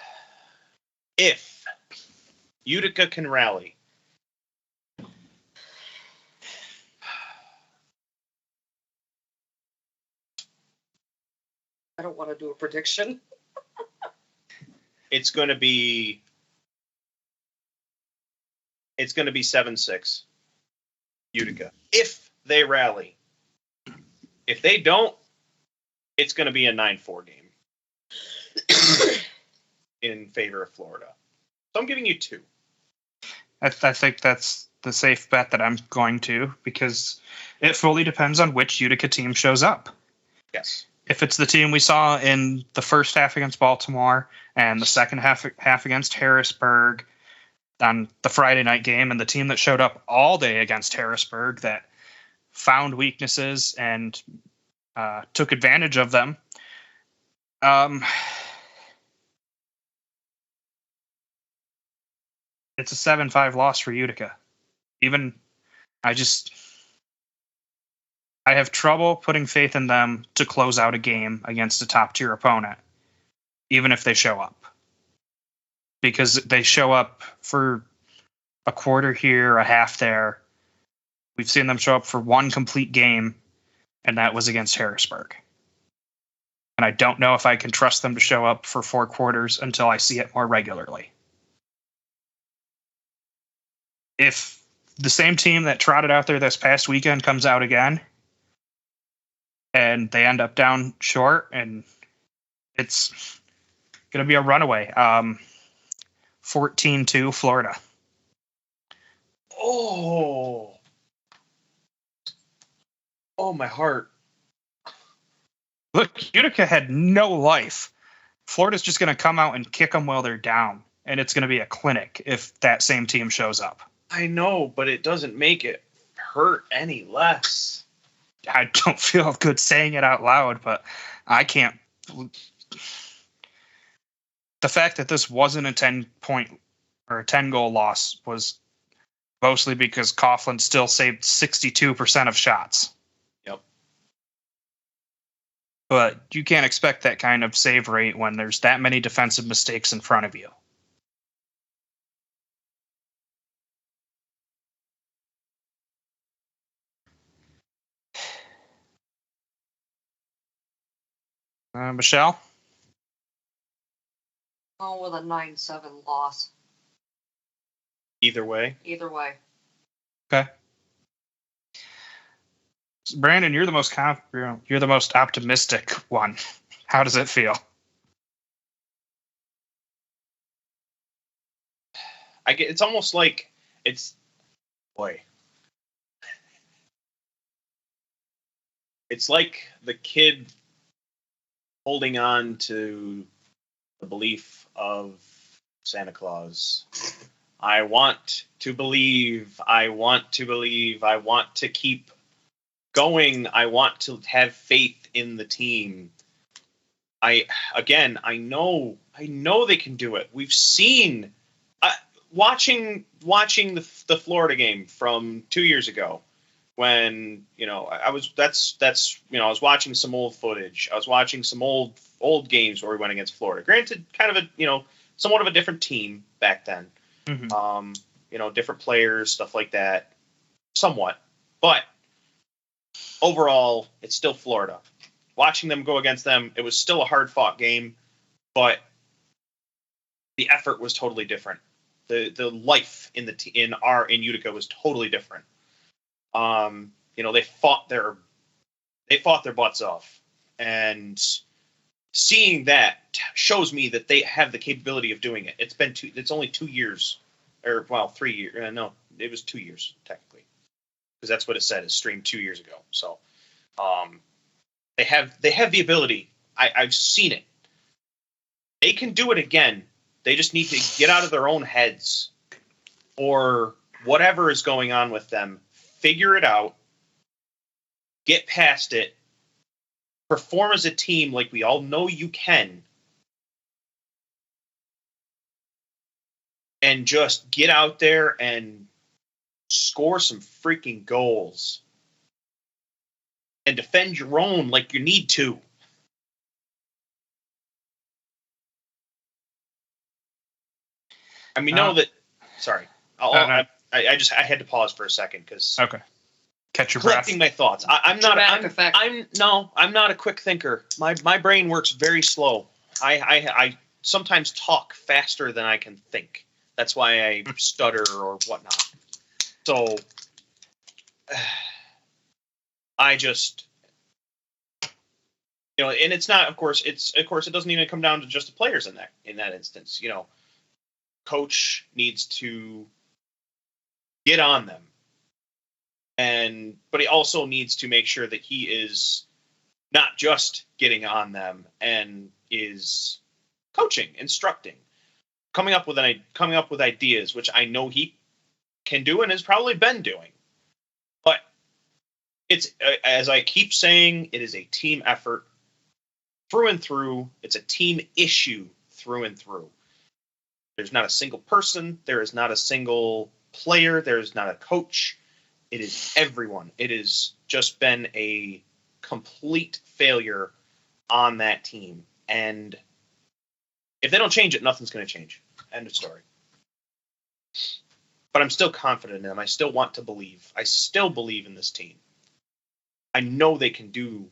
Utica can rally, I don't want to do a prediction. it's going to be 7-6 Utica. If they rally. If they don't, it's going to be a 9-4 game in favor of Florida. So I'm giving you 2. I think that's the safe bet that I'm going to, because it fully depends on which Utica team shows up. Yes. If it's the team we saw in the first half against Baltimore and the second half against Harrisburg on the Friday night game, and the team that showed up all day against Harrisburg that found weaknesses and took advantage of them, it's a 7-5 loss for Utica. I have trouble putting faith in them to close out a game against a top-tier opponent, even if they show up. Because they show up for a quarter here, a half there. We've seen them show up for one complete game, and that was against Harrisburg. And I don't know if I can trust them to show up for 4 quarters until I see it more regularly. If the same team that trotted out there this past weekend comes out again, and they end up down short, and it's going to be a runaway. 14-2 Florida. Oh. Oh, my heart. Look, Utica had no life. Florida's just going to come out and kick them while they're down, and it's going to be a clinic if that same team shows up. I know, but it doesn't make it hurt any less. I don't feel good saying it out loud, but I can't. The fact that this wasn't a 10-point or a 10-goal loss was mostly because Coughlin still saved 62% of shots. Yep. But you can't expect that kind of save rate when there's that many defensive mistakes in front of you. Michelle? Oh, with a 9-7 loss. Either way. Either way. Okay. So Brandon, you're the most you're the most optimistic one. How does it feel? It's almost like it's like the kid holding on to the belief of Santa Claus. I want to believe. I want to believe. I want to keep going. I want to have faith in the team. I know they can do it. We've seen watching the Florida game from 2 years ago when, I was watching some old footage. I was watching some old games where we went against Florida. Granted, kind of a, somewhat of a different team back then. Mm-hmm. Different players, stuff like that, somewhat. But overall, it's still Florida. Watching them go against them, it was still a hard-fought game, but the effort was totally different. The life in Utica was totally different. They fought their butts off, and seeing that shows me that they have the capability of doing it. It's only 2 years, 3 years. No, it was 2 years technically, because that's what it said. It streamed 2 years ago. So, they have the ability. I've seen it. They can do it again. They just need to get out of their own heads, or whatever is going on with them. Figure it out. Get past it. Perform as a team like we all know you can. And just get out there and score some freaking goals. And defend your own like you need to. Sorry. I had to pause for a second because okay. Catch your collecting breath. my thoughts. I'm not a quick thinker. My brain works very slow. I sometimes talk faster than I can think. That's why I stutter or whatnot. So I just and it's not, of course, it doesn't even come down to just the players in that instance. Coach needs to get on them. But he also needs to make sure that he is not just getting on them and is coaching, instructing, coming up with ideas, which I know he can do and has probably been doing. But it's, as I keep saying, it is a team effort through and through. It's a team issue through and through. There's not a single person. There is not a single player. There is not a coach. It is everyone. It has just been a complete failure on that team. And if they don't change it, nothing's going to change. End of story. But I'm still confident in them. I still want to believe. I still believe in this team. I know they can do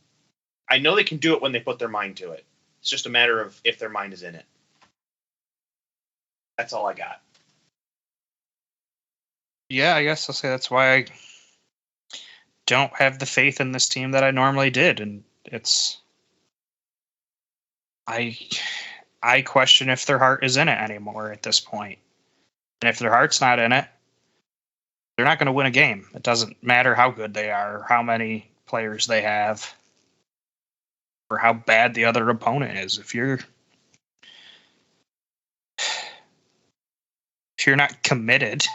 it when they put their mind to it. It's just a matter of if their mind is in it. That's all I got. Yeah, I guess I'll say that's why I don't have the faith in this team that I normally did. And I question if their heart is in it anymore at this point. And if their heart's not in it, they're not going to win a game. It doesn't matter how good they are or how many players they have or how bad the other opponent is. If you're not committed,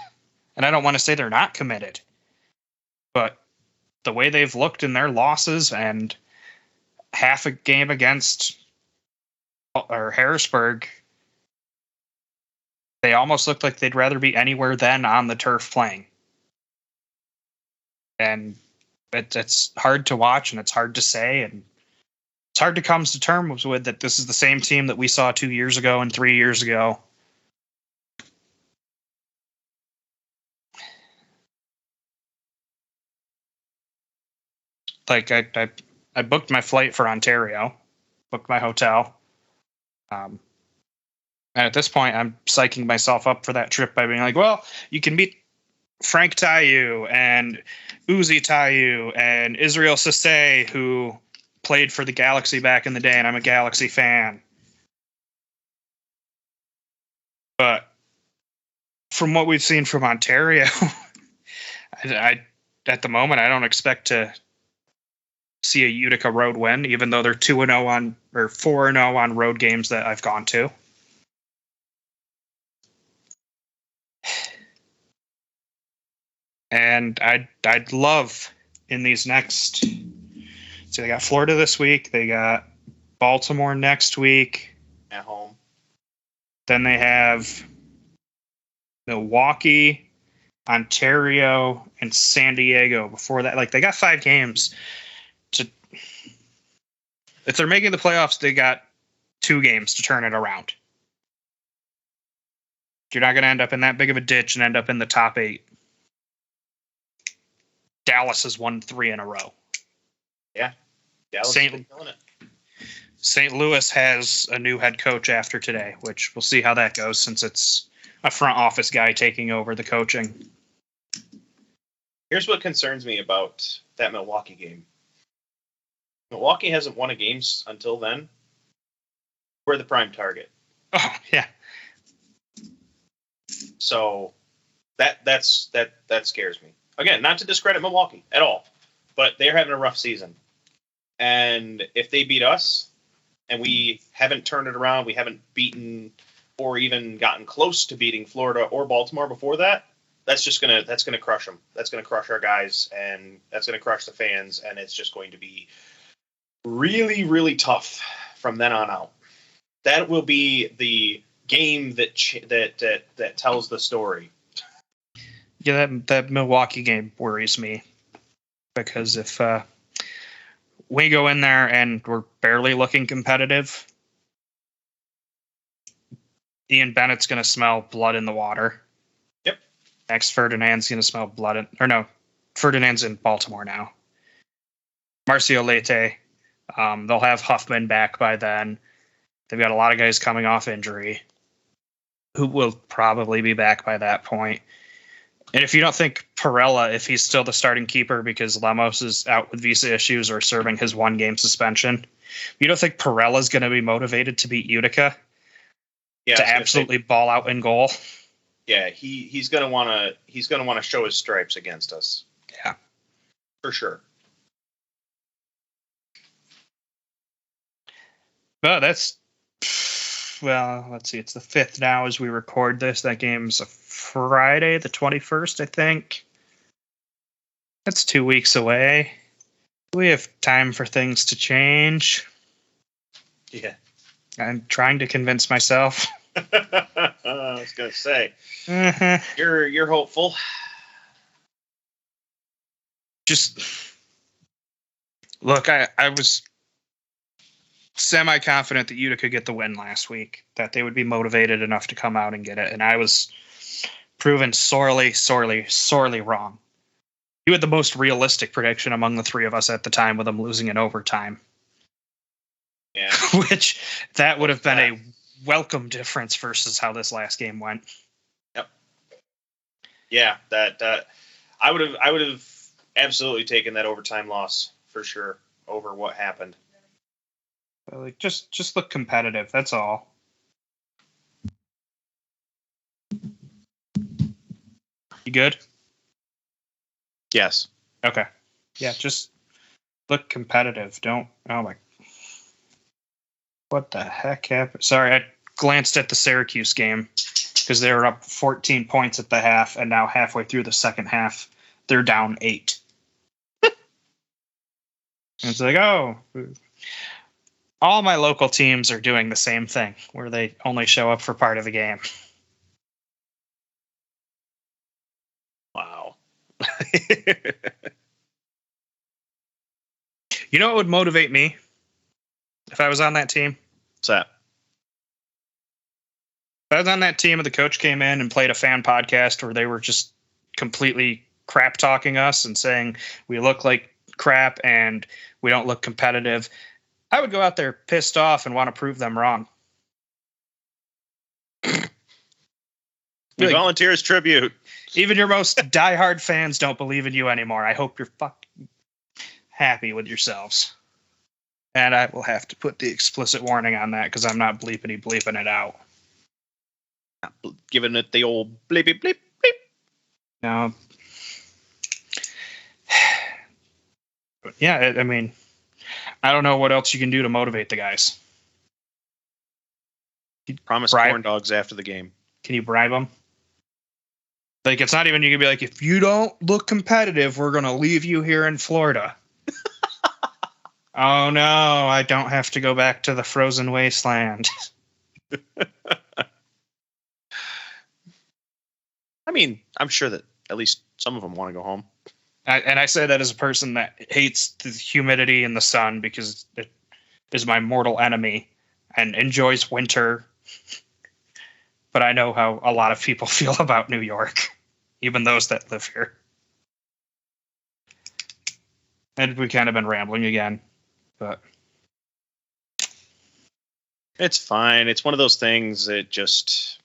and I don't want to say they're not committed, but the way they've looked in their losses and half a game against Harrisburg, they almost look like they'd rather be anywhere than on the turf playing. And it's hard to watch, and it's hard to say, and it's hard to come to terms with that this is the same team that we saw 2 years ago and 3 years ago. Like I booked my flight for Ontario, booked my hotel. And at this point, I'm psyching myself up for that trip by being like, well, you can meet Frank Tayu and Uzi Tayu and Israel Sase, who played for the Galaxy back in the day, and I'm a Galaxy fan. But from what we've seen from Ontario, I at the moment, I don't expect to see a Utica road win, even though they're 2-0 on or 4-0 on road games that I've gone to. And I'd love in these next. So they got Florida this week. They got Baltimore next week at home. Then they have Milwaukee, Ontario, and San Diego before that. Like, they got 5 games to. If they're making the playoffs, they got 2 games to turn it around. You're not going to end up in that big of a ditch and end up in the top 8. Dallas has won 3 in a row. Yeah. Dallas has been killing it. St. Louis has a new head coach after today, which we'll see how that goes since it's a front office guy taking over the coaching. Here's what concerns me about that Milwaukee game. Milwaukee hasn't won a game until then. We're the prime target. Oh, yeah. So that scares me. Again, not to discredit Milwaukee at all, but they're having a rough season. And if they beat us and we haven't turned it around, we haven't beaten or even gotten close to beating Florida or Baltimore before that, that's gonna crush them. That's gonna crush our guys, and that's gonna crush the fans, and it's just going to be really, really tough from then on out. That will be the game that tells the story. Yeah, that Milwaukee game worries me because if we go in there and we're barely looking competitive, Ian Bennett's going to smell blood in the water. Yep. Next, Ferdinand's going to smell blood Ferdinand's in Baltimore now. Marcio Leite, they'll have Huffman back by then. They've got a lot of guys coming off injury who will probably be back by that point. And if you don't think Perella, if he's still the starting keeper because Lemos is out with visa issues or serving his 1-game suspension, you don't think Perella's going to be motivated to beat Utica to absolutely ball out in goal? Yeah, he's going to want to show his stripes against us. Yeah, for sure. But let's see. It's the 5th now as we record this. That game's a Friday, the 21st, I think. That's 2 weeks away. We have time for things to change. Yeah. I'm trying to convince myself. I was going to say. You're hopeful. Just look, I was semi-confident that Utica could get the win last week, that they would be motivated enough to come out and get it, and I was proven sorely wrong. You had the most realistic prediction among the 3 of us at the time with them losing in overtime. Yeah. Which, that would have been a welcome difference versus how this last game went. Yep. Yeah, that I would have absolutely taken that overtime loss for sure over what happened. Like, just look competitive. That's all. You good? Yes. Okay. Yeah, just look competitive. Don't. Oh my. What the heck happened? Sorry, I glanced at the Syracuse game because they were up 14 points at the half, and now halfway through the second half, they're down 8. And it's like, oh, all my local teams are doing the same thing, where they only show up for part of the game. Wow. You know what would motivate me if I was on that team? What's that? If I was on that team and the coach came in and played a fan podcast where they were just completely crap talking us and saying we look like crap and we don't look competitive, I would go out there pissed off and want to prove them wrong. Like, volunteers tribute. Even your most diehard fans don't believe in you anymore. I hope you're fucking happy with yourselves. And I will have to put the explicit warning on that because I'm not bleeping it out. Giving it the old bleepy bleep bleep. No. But yeah, I mean, I don't know what else you can do to motivate the guys. Promise bribe corn dogs after the game. Can you bribe them? Like, it's not even you can be like, if you don't look competitive, we're going to leave you here in Florida. Oh, no, I don't have to go back to the frozen wasteland. I mean, I'm sure that at least some of them want to go home. And I say that as a person that hates the humidity and the sun because it is my mortal enemy and enjoys winter. But I know how a lot of people feel about New York, even those that live here. And we've kind of been rambling again, but it's fine. It's one of those things that just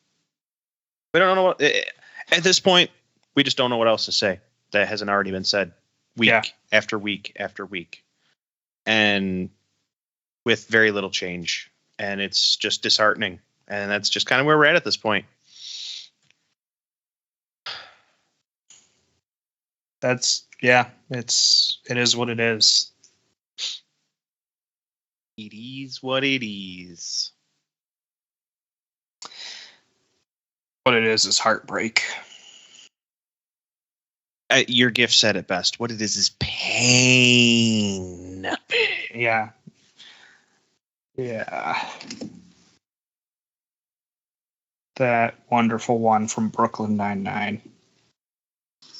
we don't know what at this point. We just don't know what else to say that hasn't already been said week after week after week, and with very little change, and it's just disheartening. And that's just kind of where we're at this point. It is what it is. It is what it is. What it is heartbreak. Your gift said it best. What it is pain. Yeah. Yeah. That wonderful one from Brooklyn Nine-Nine.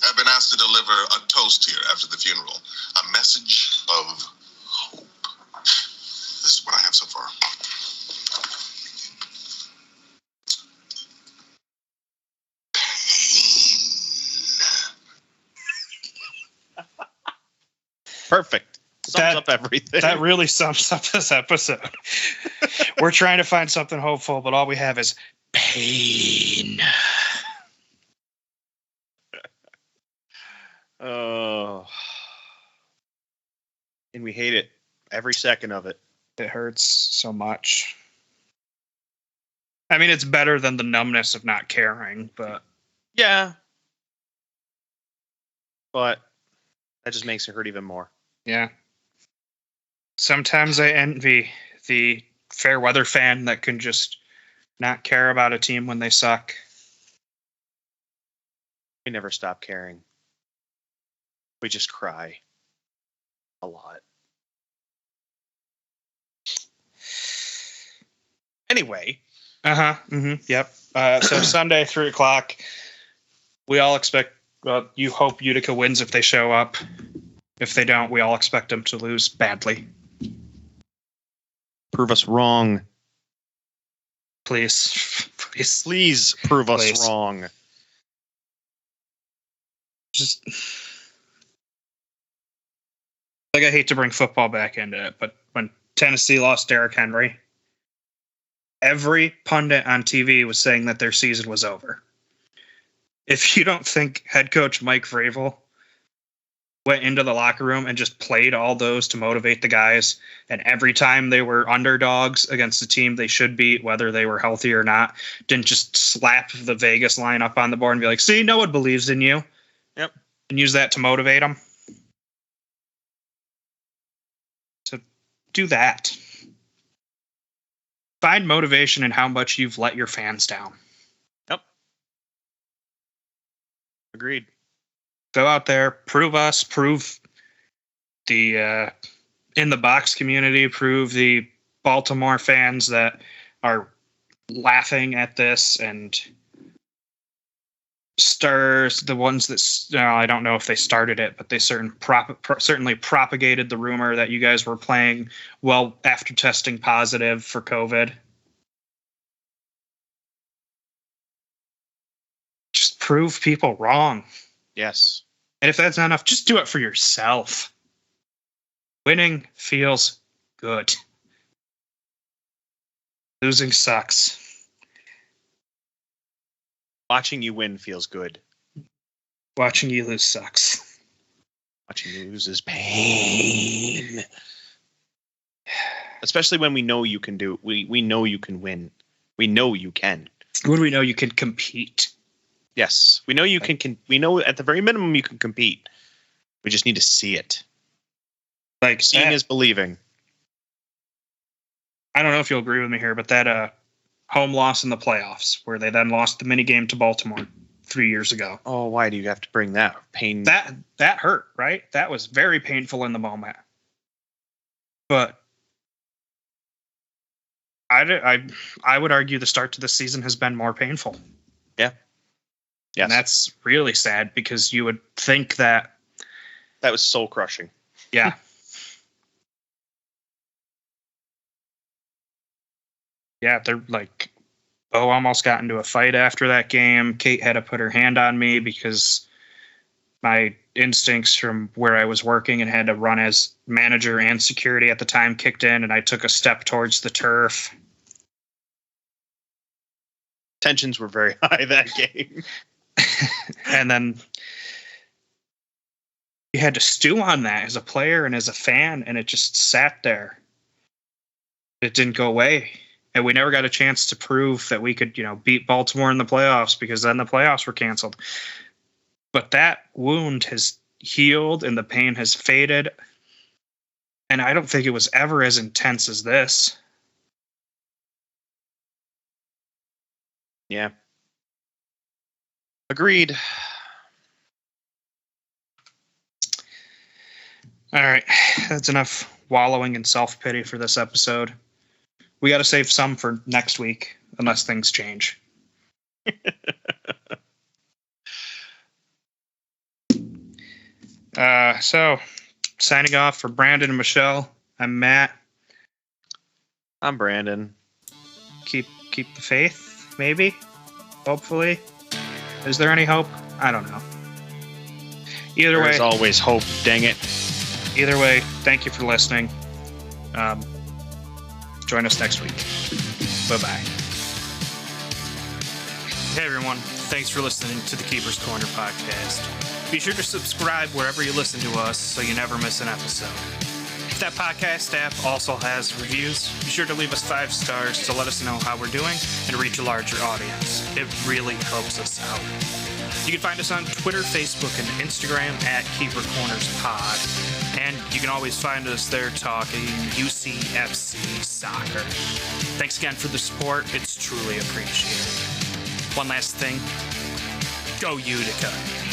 I've been asked to deliver a toast here after the funeral. A message of hope. This is what I have so far. Perfect. Sums up everything. That really sums up this episode. We're trying to find something hopeful, but all we have is pain. Oh. And we hate it. Every second of it. It hurts so much. I mean, it's better than the numbness of not caring, but... Yeah. But that just makes it hurt even more. Yeah. Sometimes I envy the fair weather fan that can just not care about a team when they suck. We never stop caring. We just cry. A lot. Anyway. Uh-huh. Mm-hmm. Yep. So Sunday, 3 o'clock. We all expect... Well, you hope Utica wins if they show up. If they don't, we all expect them to lose badly. Prove us wrong. Please. Please. Please prove us wrong. Just... Like, I hate to bring football back into it, but when Tennessee lost Derrick Henry, every pundit on TV was saying that their season was over. If you don't think head coach Mike Vrabel went into the locker room and just played all those to motivate the guys, and every time they were underdogs against the team they should beat, whether they were healthy or not, didn't just slap the Vegas line up on the board and be like, see, no one believes in you. Yep. And use that to motivate them. do that. Find motivation in how much you've let your fans down. Yep. Agreed. Go out there, prove the in the box community, prove the Baltimore fans that are laughing at this, and stirs the ones that I don't know if they started it, but they certainly propagated the rumor that you guys were playing well after testing positive for COVID. Just prove people wrong. Yes. And if that's not enough, just do it for yourself. Winning feels good. Losing sucks. Watching you win feels good. Watching you lose sucks. Watching you lose is pain. Especially when we know you can do. We know you can win. We know you can. When we know you can compete. Yes, we know you can. We know at the very minimum you can compete. We just need to see it. Like seeing is believing. I don't know if you'll agree with me here, but that home loss in the playoffs, where they then lost the mini game to Baltimore 3 years ago. Oh, why do you have to bring that pain? That hurt, right? That was very painful in the moment. But I would argue the start to the season has been more painful. Yeah. Yes. And that's really sad, because you would think that was soul crushing. Yeah. Yeah, they're like, Bo almost got into a fight after that game. Kate had to put her hand on me because my instincts from where I was working and had to run as manager and security at the time kicked in, and I took a step towards the turf. Tensions were very high that game. And then you had to stew on that as a player and as a fan, and it just sat there. It didn't go away. And we never got a chance to prove that we could, beat Baltimore in the playoffs, because then the playoffs were canceled. But that wound has healed and the pain has faded. And I don't think it was ever as intense as this. Yeah. Agreed. All right. That's enough wallowing in self-pity for this episode. We got to save some for next week, unless things change. So, signing off for Brandon and Michelle, I'm Matt. I'm Brandon. Keep the faith, maybe? Hopefully. Is there any hope? I don't know. Either way. There's always hope, dang it. Either way, thank you for listening. Join us next week. Bye-bye. Hey, everyone. Thanks for listening to the Keeper's Corner podcast. Be sure to subscribe wherever you listen to us so you never miss an episode. If that podcast app also has reviews, be sure to leave us 5 stars to let us know how we're doing and reach a larger audience. It really helps us out. You can find us on Twitter, Facebook, and Instagram at Keeper Corners Pod. And you can always find us there talking UCFC soccer. Thanks again for the support. It's truly appreciated. One last thing. Go Utica.